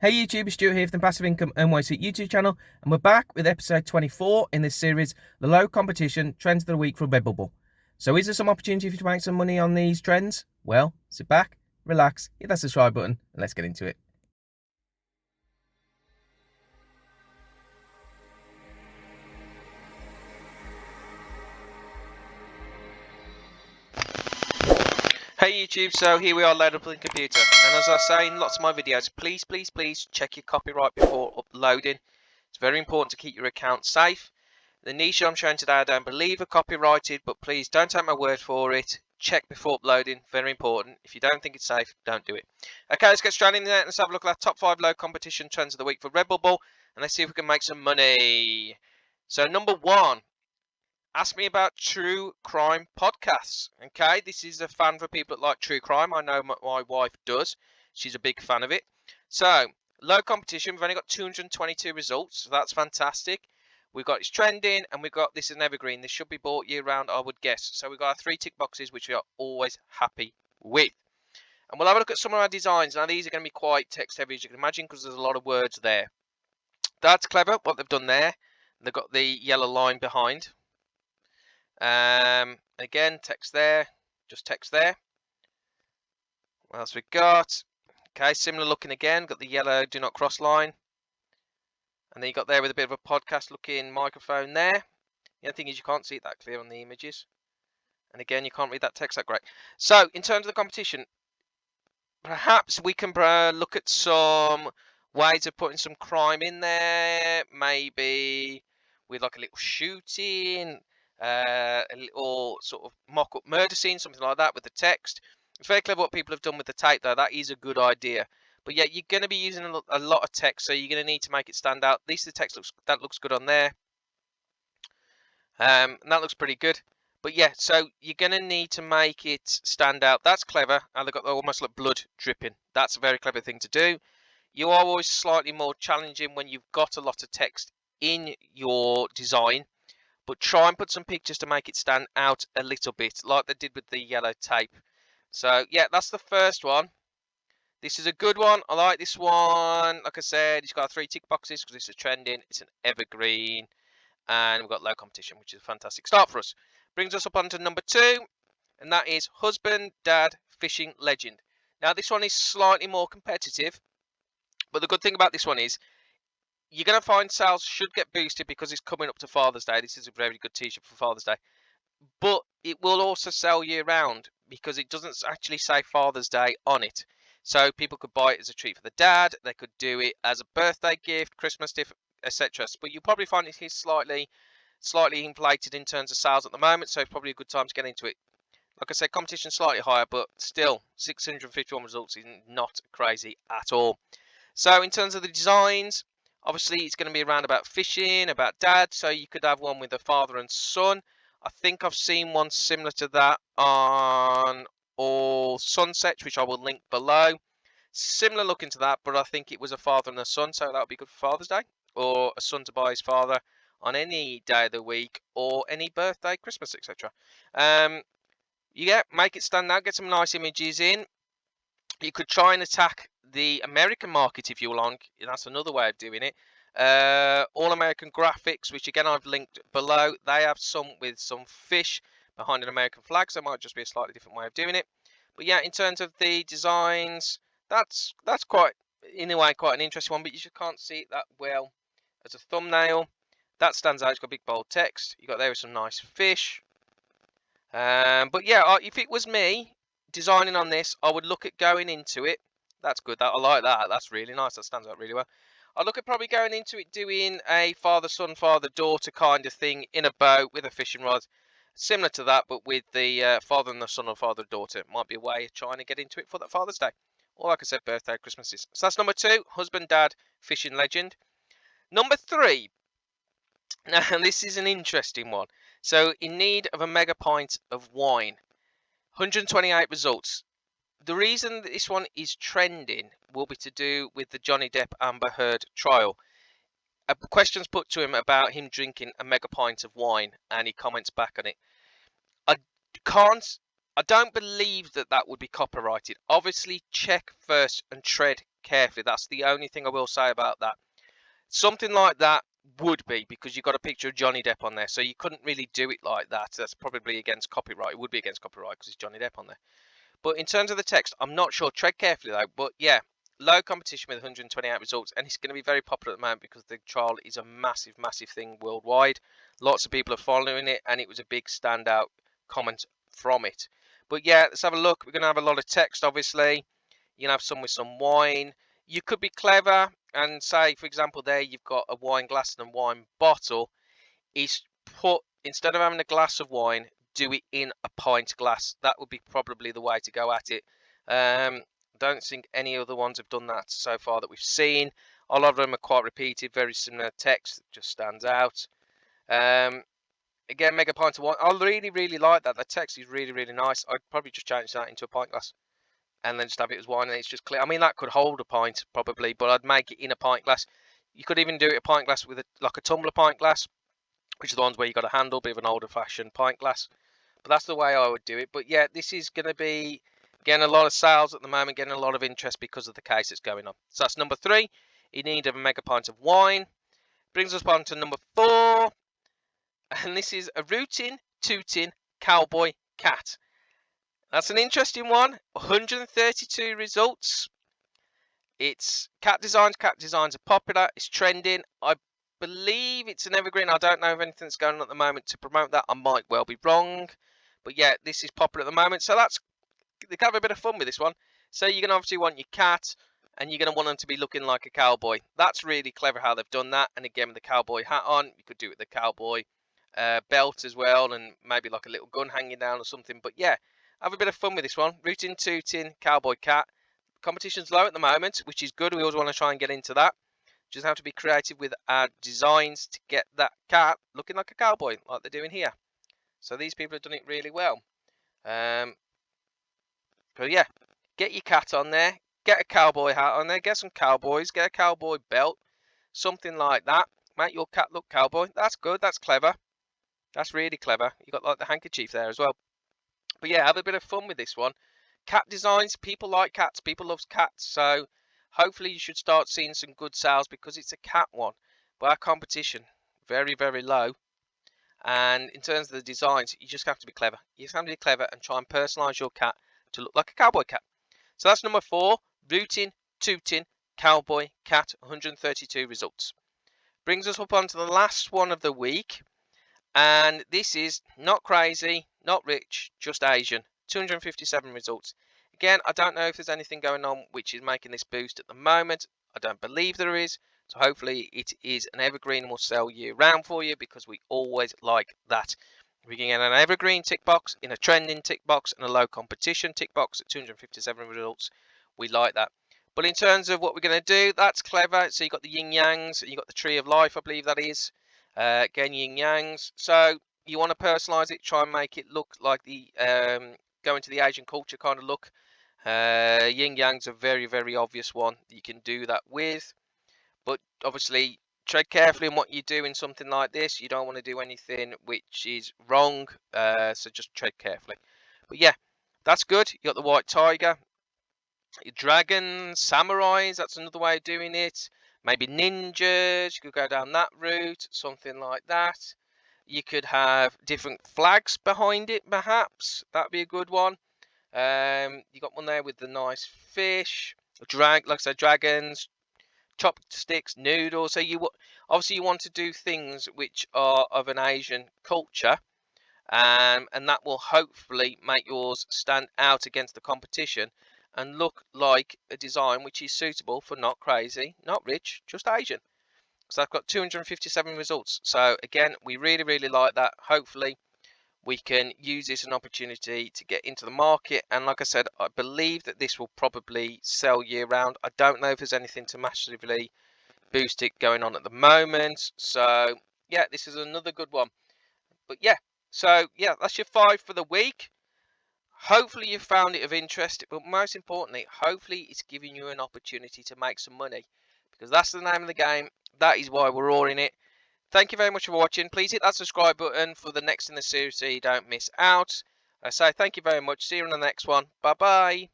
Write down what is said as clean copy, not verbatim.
Hey YouTube, it's Stewart here from the Passive Income NYC YouTube channel, and we're back with episode 24 in this series, the low competition trends of the week from Redbubble. So is there some opportunity for you to make some money on these trends? Well, sit back, relax, hit that subscribe button, and let's get into it. Hey YouTube, so here we are loaded up on the computer, and as I say in lots of my videos, please check your copyright before uploading. It's very important to keep your account safe. The niche I'm showing today I don't believe are copyrighted, but please don't take my word for it. Check before uploading, very important. If you don't think it's safe, don't do it. Okay, let's get straight in there and let's have a look at our top 5 low competition trends of the week for Redbubble, and let's see if we can make some money. So number 1, ask me about true crime podcasts. Okay, this is a fan for people that like true crime. I know my wife does. She's a big fan of it. So low competition, we've only got 222 results, so that's fantastic. We've got it's trending, and we've got this is an evergreen. This should be bought year round, I would guess. So we've got our 3 tick boxes, which we are always happy with. And we'll have a look at some of our designs. Now these are going to be quite text heavy, as you can imagine, because there's a lot of words there. That's clever what they've done there. They've got the yellow line behind. Again, text there, just text there. What else we got? Okay, similar looking again. Got the yellow do not cross line. And then you got there with a bit of a podcast looking microphone there. The other thing is you can't see it that clear on the images. And again, you can't read that text that great. So in terms of the competition, perhaps we can look at some ways of putting some crime in there. Maybe with like a little shooting, a little sort of mock-up murder scene, something like that with the text. It's very clever what people have done with the tape though. That is a good idea. But yeah, you're going to be using a lot of text, so you're going to need to make it stand out. At least the text looks good on there. And that looks pretty good. But yeah, so you're going to need to make it stand out. That's clever. And they've got almost like blood dripping. That's a very clever thing to do. You are always slightly more challenging when you've got a lot of text in your design. But try and put some pictures to make it stand out a little bit, like they did with the yellow tape. So yeah, that's the first one. This is a good one. I like this one. Like I said, it's got 3 tick boxes because it's a trending. It's an evergreen. And we've got low competition, which is a fantastic start for us. Brings us up onto number 2. And that is husband, dad, fishing legend. Now, this one is slightly more competitive. But the good thing about this one is you're going to find sales should get boosted because it's coming up to Father's Day. This is a very good t-shirt for Father's Day. But it will also sell year round because it doesn't actually say Father's Day on it. So people could buy it as a treat for the dad. They could do it as a birthday gift, Christmas gift, etc. But you'll probably find it is slightly inflated in terms of sales at the moment. So it's probably a good time to get into it. Like I said, competition slightly higher, but still 651 results is not crazy at all. So in terms of the designs, obviously it's going to be around about fishing, about dad. So you could have one with a father and son. I think I've seen one similar to that on All Sunsets, which I will link below. Similar looking to that, but I think it was a father and a son, so that would be good for Father's Day. Or a son to buy his father on any day of the week, or any birthday, Christmas, etc. Yeah, make it stand out, get some nice images in. You could try and attack the American market if you like. That's another way of doing it. All American graphics, which again I've linked below. They have some with some fish behind an American flag, so it might just be a slightly different way of doing it. But yeah, in terms of the designs, that's quite, in a way, quite an interesting one, but you just can't see it that well as a thumbnail. That stands out. It's got big bold text. You got there with some nice fish. But yeah, if it was me designing on this, I would look at going into it. That's good. I like that. That's really nice. That stands out really well. I'd look at probably going into it doing a father-son, father-daughter kind of thing in a boat with a fishing rod. Similar to that, but with the father and the son or father-daughter. It might be a way of trying to get into it for that Father's Day. Or like I said, birthday, Christmases. So that's number 2, husband, dad, fishing legend. Number 3. Now, this is an interesting one. So, in need of a mega pint of wine. 128 results. The reason that this one is trending will be to do with the Johnny Depp Amber Heard trial. Questions put to him about him drinking a mega pint of wine, and he comments back on it. I don't believe that would be copyrighted. Obviously, check first and tread carefully. That's the only thing I will say about that. Something like that would be, because you've got a picture of Johnny Depp on there, so you couldn't really do it like that. That's probably against copyright. It would be against copyright because it's Johnny Depp on there. But in terms of the text, I'm not sure. Tread carefully though. But yeah, low competition with 128 results, and it's going to be very popular at the moment because the trial is a massive, massive thing worldwide. Lots of people are following it, and it was a big standout comment from it. But yeah, let's have a look. We're going to have a lot of text, obviously. You can have some with some wine. You could be clever and say, for example, there you've got a wine glass and a wine bottle. Is put, instead of having a glass of wine, do it in a pint glass. That would be probably the way to go at it. Don't think any other ones have done that so far that we've seen. A lot of them are quite repeated, very similar text, just stands out. Again, mega pint of wine. I really, really like that. The text is really, really nice. I'd probably just change that into a pint glass and then just have it as wine, and it's just clear. I mean, that could hold a pint probably, but I'd make it in a pint glass. You could even do it a pint glass with like a tumbler pint glass, which are the ones where you got a handle, bit of an older fashioned pint glass. But that's the way I would do it. But yeah, this is going to be getting a lot of sales at the moment, getting a lot of interest because of the case that's going on. So that's number 3. You need a mega pint of wine. Brings us on to number 4. And this is a rootin', tootin' cowboy cat. That's an interesting one. 132 results. It's cat designs. Cat designs are popular. It's trending. I believe it's an evergreen. I don't know if anything's going on at the moment to promote that. I might well be wrong. But yeah, this is popular at the moment. So that's, they can have a bit of fun with this one. So you're going to obviously want your cat, and you're going to want them to be looking like a cowboy. That's really clever how they've done that. And again, with the cowboy hat on, you could do it with the cowboy belt as well, and maybe like a little gun hanging down or something. But yeah, have a bit of fun with this one. Rootin' tootin' cowboy cat. Competition's low at the moment, which is good. We always want to try and get into that. Just have to be creative with our designs to get that cat looking like a cowboy, like they're doing here. So these people have done it really well. But yeah, get your cat on there, get a cowboy hat on there, get some cowboys, get a cowboy belt, something like that. Make your cat look cowboy. That's good. That's clever. That's really clever. You got like the handkerchief there as well. But yeah, have a bit of fun with this one. Cat designs. People like cats. People love cats. So hopefully you should start seeing some good sales because it's a cat one. But our competition, very, very low. And in terms of the designs, you just have to be clever. You just have to be clever and try and personalise your cat to look like a cowboy cat. So that's number 4. Rootin', tootin', cowboy cat. 132 results. Brings us up onto the last one of the week. And this is not crazy, not rich, just Asian. 257 results. Again, I don't know if there's anything going on which is making this boost at the moment. I don't believe there is. So hopefully it is an evergreen and will sell year round for you, because we always like that. We can get an evergreen tick box, in a trending tick box, and a low competition tick box at 257 results. We like that. But in terms of what we're going to do, that's clever. So you've got the yin yangs, and you've got the tree of life, I believe that is. Again, yin yangs. So you want to personalize it, try and make it look like the go into the Asian culture kind of look. Yin yang's a very, very obvious one you can do that with, but obviously tread carefully in what you do in something like this. You don't want to do anything which is wrong, so just tread carefully. But yeah, that's good. You got the white tiger, your dragons, samurais. That's another way of doing it. Maybe ninjas, you could go down that route, something like that. You could have different flags behind it, perhaps. That'd be a good one. You got one there with the nice fish, like I said, dragons, chopsticks, noodles. So obviously you want to do things which are of an Asian culture, and that will hopefully make yours stand out against the competition and look like a design which is suitable for not crazy, not rich, just Asian. So I've got 257 results. So again, we really, really like that. Hopefully we can use this as an opportunity to get into the market. And like I said, I believe that this will probably sell year round. I don't know if there's anything to massively boost it going on at the moment. So yeah, this is another good one. But yeah, so yeah, that's your 5 for the week. Hopefully you found it of interest, but most importantly, hopefully it's giving you an opportunity to make some money, because that's the name of the game. That is why we're all in it. Thank you very much for watching. Please hit that subscribe button for the next in the series so you don't miss out. I say thank you very much. See you on the next one. Bye bye.